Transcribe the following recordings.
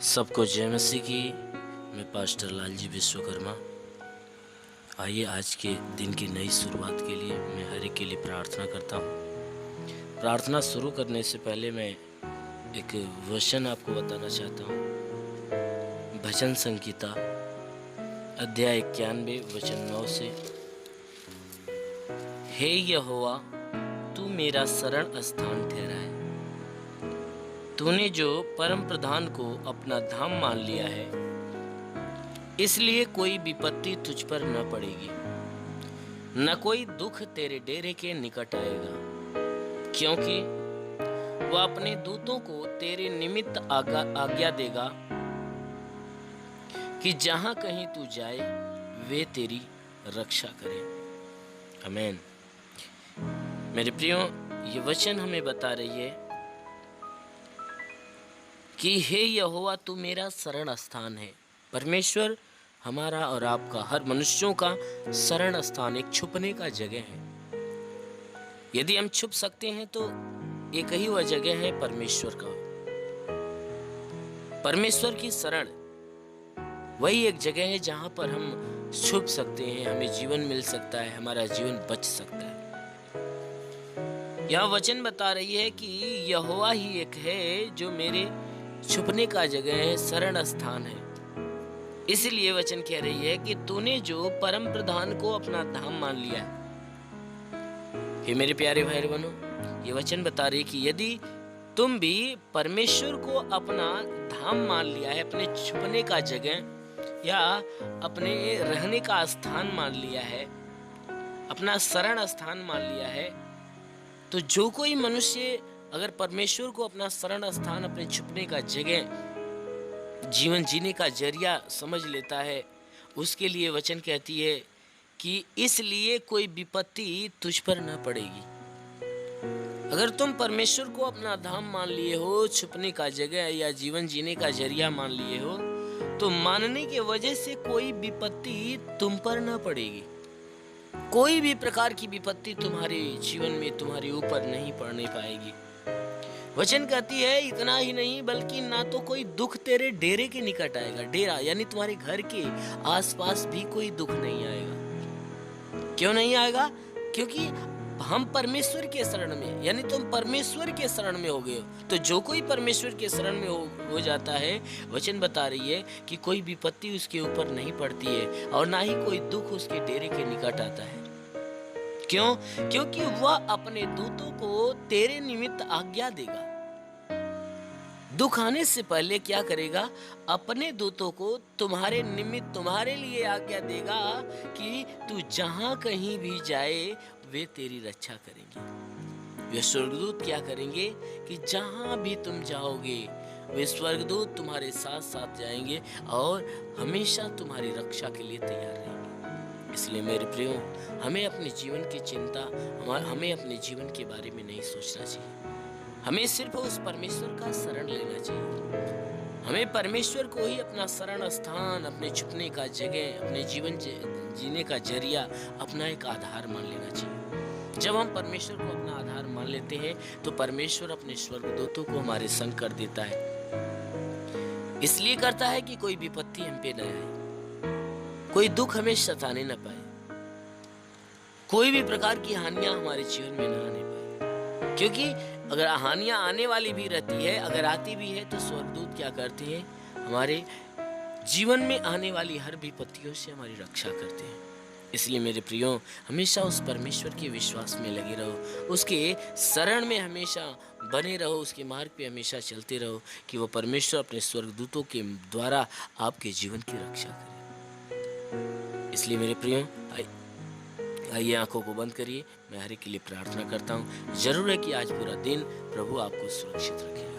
सबको जय मसीह की। मैं पास्टर लालजी विश्वकर्मा। आइए आज के दिन की नई शुरुआत के लिए मैं हर एक के लिए प्रार्थना करता हूँ। प्रार्थना शुरू करने से पहले मैं एक वचन आपको बताना चाहता हूँ। भजन संगीता अध्याय 91 वचन 9 से, हे यहोवा तू मेरा शरण स्थान ठहरा है। तूने जो परम प्रधान को अपना धाम मान लिया है, इसलिए कोई विपत्ति तुझ पर न पड़ेगी, न कोई दुख तेरे डेरे के निकट आएगा, क्योंकि वह अपने दूतों को तेरे निमित्त आज्ञा देगा कि जहां कहीं तू जाए वे तेरी रक्षा करें। आमीन। मेरे प्रियो, ये वचन हमें बता रही है कि हे यहोवा तू मेरा शरण स्थान है। परमेश्वर हमारा और आपका, हर मनुष्यों का शरण स्थान, एक छुपने का जगह है। यदि हम छुप सकते हैं तो एक ही वह जगह है परमेश्वर का। परमेश्वर की शरण वही एक जगह है जहां पर हम छुप सकते हैं, हमें जीवन मिल सकता है, हमारा जीवन बच सकता है। यह वचन बता रही है कि यहोवा ही एक है जो मेरे छुपने का जगह है, शरण स्थान है। इसलिए वचन कह रही है कि तूने जो परम प्रधान को अपना धाम मान लिया है। हे मेरे प्यारे भाई बहनों, ये वचन बता रही है कि यदि तुम भी परमेश्वर को अपना धाम मान लिया है, अपने छुपने का जगह या अपने रहने का स्थान मान लिया है, अपना शरण स्थान मान लिया है, तो जो कोई मनुष्य अगर परमेश्वर को अपना शरण स्थान, अपने छुपने का जगह, जीवन जीने का जरिया समझ लेता है, उसके लिए वचन कहती है कि इसलिए कोई विपत्ति तुझ पर न पड़ेगी। अगर तुम परमेश्वर को अपना धाम मान लिए हो, छुपने का जगह या जीवन जीने का जरिया मान लिए हो, तो मानने की वजह से कोई विपत्ति तुम पर न पड़ेगी। कोई भी प्रकार की विपत्ति तुम्हारे जीवन में, तुम्हारे ऊपर नहीं पड़ने पाएगी। वचन कहती है इतना ही नहीं, बल्कि ना तो कोई दुख तेरे डेरे के निकट आएगा। डेरा यानी तुम्हारे घर के आसपास भी कोई दुख नहीं आएगा। क्यों नहीं आएगा? क्योंकि हम परमेश्वर के शरण में, यानी तुम परमेश्वर के शरण में हो गए हो। तो जो कोई परमेश्वर के शरण में हो जाता है, वचन बता रही है कि कोई विपत्ति उसके ऊपर नहीं पड़ती है और ना ही कोई दुख उसके डेरे के निकट आता है। क्यों? क्योंकि वह अपने दूतों को तेरे निमित्त आज्ञा देगा। दुख आने से पहले क्या करेगा? अपने दूतों को तुम्हारे निमित्त, तुम्हारे लिए आज्ञा देगा कि तू जहां कहीं भी जाए वे तेरी रक्षा करेंगे। वे स्वर्गदूत क्या करेंगे कि जहां भी तुम जाओगे वे स्वर्गदूत तुम्हारे साथ साथ जाएंगे और हमेशा तुम्हारी रक्षा के लिए तैयार रहेंगे। इसलिए मेरे प्रियो, हमें अपने जीवन की चिंता, हमें अपने जीवन के बारे में नहीं सोचना चाहिए। हमें सिर्फ उस परमेश्वर का शरण लेना चाहिए। हमें परमेश्वर को ही अपना शरण स्थान, अपने छुपने का जगह, अपने जीवन जीने का जरिया, अपना एक आधार मान लेना चाहिए। जब हम परमेश्वर को अपना आधार मान लेते हैं तो परमेश्वर अपने स्वर्गदूतों को हमारे संग कर देता है। इसलिए करता है कि कोई विपत्ति हम पे न आए, कोई दुख हमें सताने न पाए, कोई भी प्रकार की हानियां हमारे जीवन में न आने पाए। क्योंकि अगर हानियां आने वाली भी रहती है, अगर आती भी है, तो स्वर्गदूत क्या करते हैं? हमारे जीवन में आने वाली हर विपत्तियों से हमारी रक्षा करते हैं। इसलिए मेरे प्रियो, हमेशा उस परमेश्वर के विश्वास में लगे रहो, उसके शरण में हमेशा बने रहो, उसके मार्ग पे हमेशा चलते रहो कि वो परमेश्वर अपने स्वर्गदूतों के द्वारा आपके जीवन की रक्षा करे। इसलिए मेरे प्रियो, आइए आंखों को बंद करिए। मैं हर एक के लिए प्रार्थना करता हूँ। जरूर है कि आज पूरा दिन प्रभु आपको सुरक्षित रखेगा।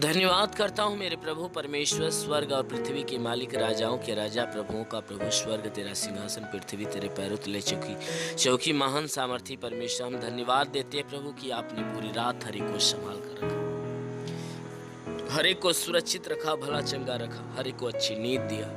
धन्यवाद करता हूँ मेरे प्रभु परमेश्वर, स्वर्ग और पृथ्वी के मालिक, राजाओं के राजा, प्रभुओं का प्रभु। स्वर्ग तेरा सिंहासन, पृथ्वी तेरे पैरों तले चौकी। महान सामर्थी परमेश्वर, हम धन्यवाद देते हैं प्रभु कि आपने पूरी रात हर एक को संभाल कर रखा, हर एक को सुरक्षित रखा, भला चंगा रखा, हर एक को अच्छी नींद दिया।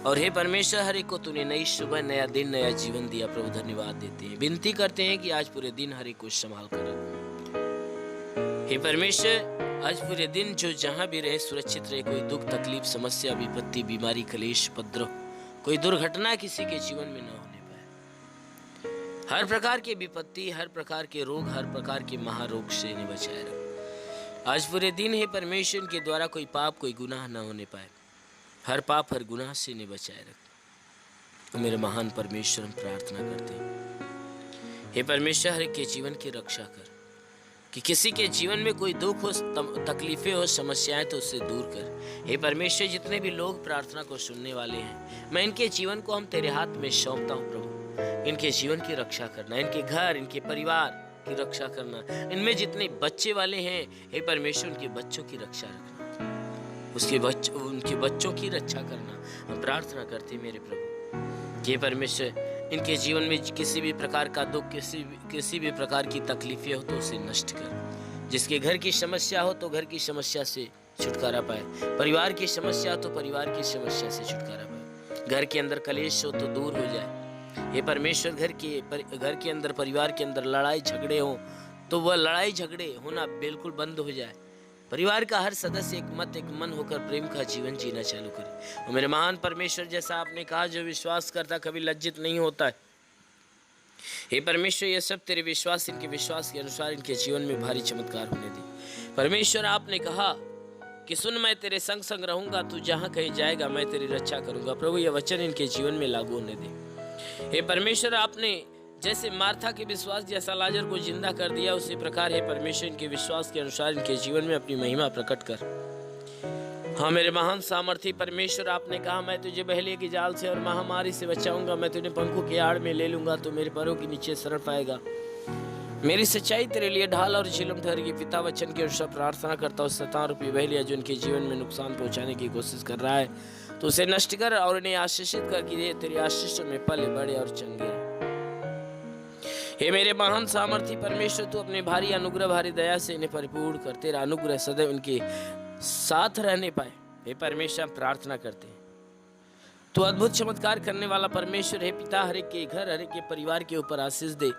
और हे परमेश्वर, हर एक को तूने नई सुबह, नया दिन, नया जीवन दिया। प्रभु धन्यवाद देते हैं, विनती करते हैं कि आज पूरे दिन हर एक को संभाल कर रखो। हे परमेश्वर, आज पूरे दिन जो जहाँ भी रहे सुरक्षित रहे। कोई दुख तकलीफ समस्या विपत्ति बीमारी कलेश उपद्रव कोई दुर्घटना किसी के जीवन में न होने पाए। हर प्रकार की विपत्ति हर प्रकार के रोग हर प्रकार के महारोग से इन्हें बचाए रख। आज पूरे दिन है परमेश्वर के द्वारा कोई पाप कोई गुनाह न होने पाए। हर पाप हर गुनाह से इन्हें बचाए रख। तो मेरे महान परमेश्वर हम प्रार्थना करते हैं, हे परमेश्वर हर एक के जीवन की रक्षा कर, कि किसी के जीवन में कोई दुख हो तकलीफें हो समस्याएं तो उससे दूर कर। हे परमेश्वर जितने भी लोग प्रार्थना को सुनने वाले हैं मैं इनके जीवन को हम तेरे हाथ में सौंपता हूँ प्रभु। इनके जीवन की रक्षा करना, इनके घर इनके परिवार की रक्षा करना, इनमें जितने बच्चे वाले हैं हे परमेश्वर उनके बच्चों की रक्षा रखना, उनके बच्चों की रक्षा करना हम प्रार्थना करते हैं मेरे प्रभु। हे परमेश्वर इनके जीवन में किसी भी प्रकार का दुख किसी भी प्रकार की तकलीफें हो तो उसे नष्ट कर। जिसके घर की समस्या हो तो घर की समस्या से छुटकारा पाए, परिवार की समस्या हो तो परिवार की समस्या से छुटकारा पाए, घर के अंदर कलेश हो तो दूर हो जाए। ये परमेश्वर घर के अंदर परिवार के अंदर लड़ाई झगड़े हो तो वह लड़ाई झगड़े होना बिल्कुल बंद हो जाए। परिवार का हर सदस्य एक मत एक मन होकर प्रेम का जीवन जीना चालू करे। और मेरे महान परमेश्वर जैसा आपने कहा जो विश्वास करता कभी लज्जित नहीं होता है। हे परमेश्वर ये सब तेरे विश्वास इनके विश्वास के अनुसार इनके जीवन में भारी चमत्कार होने दी। परमेश्वर आपने कहा कि सुन मैं तेरे संग संग रहूंगा, तू जहाँ कहीं जाएगा मैं तेरी रक्षा करूंगा। प्रभु ये वचन इनके जीवन में लागू होने दे। हे परमेश्वर आपने जैसे मार्था के विश्वास जैसा लाजर को जिंदा कर दिया उसी प्रकार है परमेश्वर इनके विश्वास के अनुसार इनके जीवन में अपनी महिमा प्रकट कर। हाँ मेरे महान सामर्थी परमेश्वर आपने कहा मैं तुझे बहेलिए की जाल से और महामारी से बचाऊंगा, मैं तुझे पंखों की आड़ में ले लूंगा तो मेरे पैरों के नीचे शरण पाएगा। मेरी सच्चाई तेरे लिए ढाल और झिलम ठहरेगी। पिता वचन के अनुसार प्रार्थना करता हूँ शैतान रूपी बहेलिया जो उनके जीवन में नुकसान पहुंचाने की कोशिश कर रहा है तो उसे नष्ट कर और इन्हें आशीषित कर कि तेरी आशीषों में पले बड़े और चंगे रहे। हे मेरे महान सामर्थी परमेश्वर तू अपने भारी अनुग्रह भारी दया से इन्हें परिपूर्ण कर, तेरा अनुग्रह सदैव उनके साथ रहने पाए। हे परमेश्वर हम प्रार्थना करते हैं तू अद्भुत चमत्कार करने वाला परमेश्वर है पिता हर एक के घर हर एक के परिवार के ऊपर आशीष दे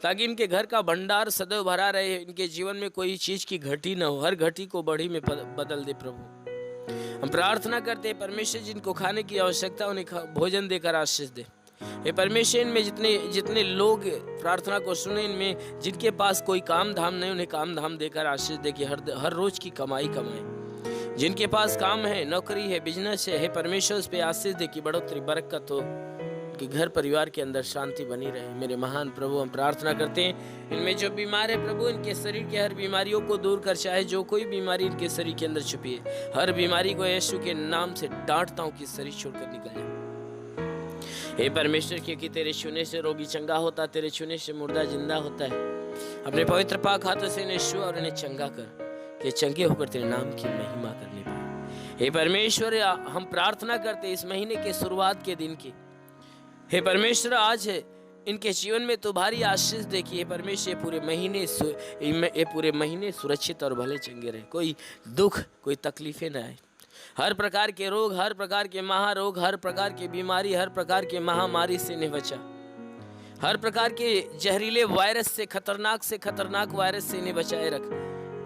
ताकि इनके घर का भंडार सदैव भरा रहे। इनके जीवन में कोई चीज की घटी न हो, हर घटी को बढ़ी में बदल दे। प्रभु हम प्रार्थना करते हैं परमेश्वर जिनको खाने की आवश्यकता उन्हें भोजन देकर आशीष दे। हे परमेश्वर इनमें जितने लोग प्रार्थना को सुने इनमें जिनके पास कोई काम धाम नहीं उन्हें काम धाम देकर आशीष दे कि हर रोज की कमाई कमाए। जिनके पास काम है नौकरी है बिजनेस है हे परमेश्वर उस पे आशीष दे कि बढ़ोतरी बरकत हो कि घर परिवार के अंदर शांति बनी रहे। मेरे महान प्रभु हम प्रार्थना करते हैं इनमें जो बीमार है प्रभु इनके शरीर के हर बीमारियों को दूर कर, चाहे जो कोई बीमारी इनके शरीर के अंदर छुपी है हर बीमारी को यीशु के नाम से डांटता हूँ कि शरीर छोड़कर निकल जाए। हे परमेश्वर क्योंकि तेरे छूने से रोगी चंगा होता, तेरे छूने से मुर्दा जिंदा होता है। अपने पवित्र पाक हाथों से इन्हें छू और इन्हें चंगा कर कि चंगे होकर तेरे नाम की महिमा करने पाए। हे परमेश्वर हम प्रार्थना करते इस महीने के शुरुआत के दिन की। हे परमेश्वर आज है इनके जीवन में तो भारी आशीष देखी। हे परमेश्वर ये पूरे महीने सुरक्षित और भले चंगे रहे, कोई दुख कोई तकलीफें न आए। हर प्रकार के रोग हर प्रकार के महारोग हर प्रकार की बीमारी हर प्रकार के महामारी से इन्हें बचा। हर प्रकार के जहरीले वायरस से खतरनाक वायरस से इन्हें बचाए रख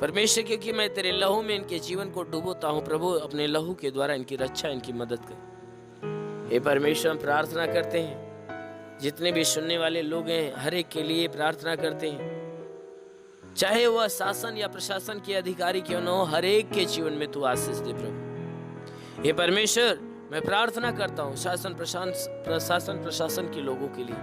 परमेश्वर क्योंकि मैं तेरे लहू में इनके जीवन को डुबोता हूँ। प्रभु अपने लहू के द्वारा इनकी रक्षा इनकी मदद कर। हे परमेश्वर हम प्रार्थना करते हैं जितने भी सुनने वाले लोग हैं हर एक के लिए प्रार्थना करते हैं, चाहे वह शासन या प्रशासन के अधिकारी क्यों न हो हर एक के जीवन में तू आशीष दे। प्रभु हे परमेश्वर मैं प्रार्थना करता हूँ शासन प्रशासन के लोगों के लिए,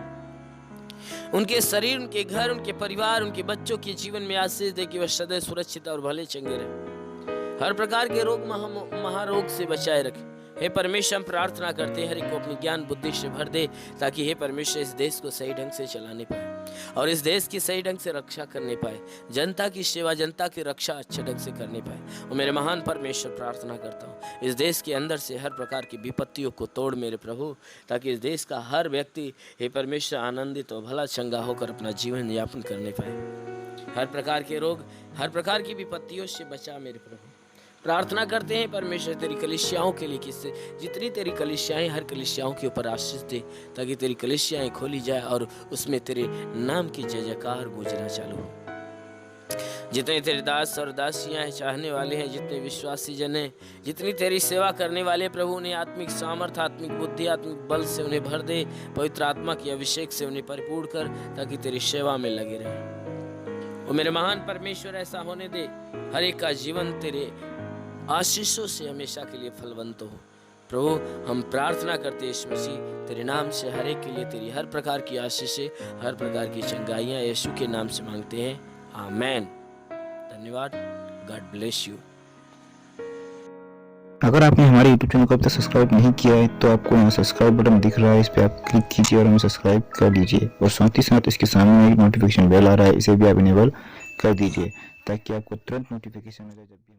उनके शरीर उनके घर उनके परिवार उनके बच्चों के जीवन में आशीष दे कि वह सदैव सुरक्षित और भले चंगे रहे, हर प्रकार के रोग महारोग से बचाए रखे। हे परमेश्वर हम प्रार्थना करते हैं हर एक को अपनी ज्ञान बुद्धि से भर दे ताकि हे परमेश्वर इस देश को सही ढंग से चलाने पाए और इस देश की सही ढंग से रक्षा करने पाए, जनता की सेवा जनता की रक्षा अच्छे ढंग से करने पाए। और मेरे महान परमेश्वर प्रार्थना करता हूँ इस देश के अंदर से हर प्रकार की विपत्तियों को तोड़ मेरे प्रभु ताकि इस देश का हर व्यक्ति हे परमेश्वर आनंदित और भला चंगा होकर अपना जीवन यापन करने पाए। हर प्रकार के रोग हर प्रकार की विपत्तियों से बचा मेरे प्रभु। प्रार्थना करते हैं परमेश्वर तेरी कलीसियाओं के लिए किससे जितनी तेरी कलीसियाएं हर कलीसियाओं के ऊपर आशीष दे ताकि तेरी कलीसियाएं खोली जाए और उसमें तेरे नाम की जय जयकार गूंजना चालू हो। जितने तेरे दास और दासियां हैं, चाहने वाले हैं, जितने विश्वासी जन हैं, जितनी तेरी सेवा करने वाले, प्रभु उन्हें आत्मिक सामर्थ, आत्मिक बुद्धि, आत्मिक बल से उन्हें भर दे। पवित्र आत्मा की अभिषेक से उन्हें परिपूर्ण कर, ताकि तेरी सेवा में लगे रहें। और मेरे महान परमेश्वर, ऐसा होने दे हर एक का जीवन तेरे आशीषों से हमेशा के लिए फलवंत हो। प्रभु हम प्रार्थना करते हैं यीशु मसीह तेरे नाम से, हर एक के लिए तेरी हर प्रकार की आशीषें, हर प्रकार की चंगाइयाँ यीशु के नाम से मांगते हैं, आमेन। धन्यवाद। God bless you. अगर आपने हमारे YouTube चैनल को अब तक सब्सक्राइब नहीं किया है तो आपको यहाँ सब्सक्राइब बटन दिख रहा है, इस पर आप क्लिक कीजिए और हमें सब्सक्राइब कर लीजिए। और साथ ही साथ इसके सामने एक नोटिफिकेशन बेल आ रहा है, इसे भी आप इनेबल कर दीजिए, ताकि आपको तुरंत नोटिफिकेशन मिले जब भी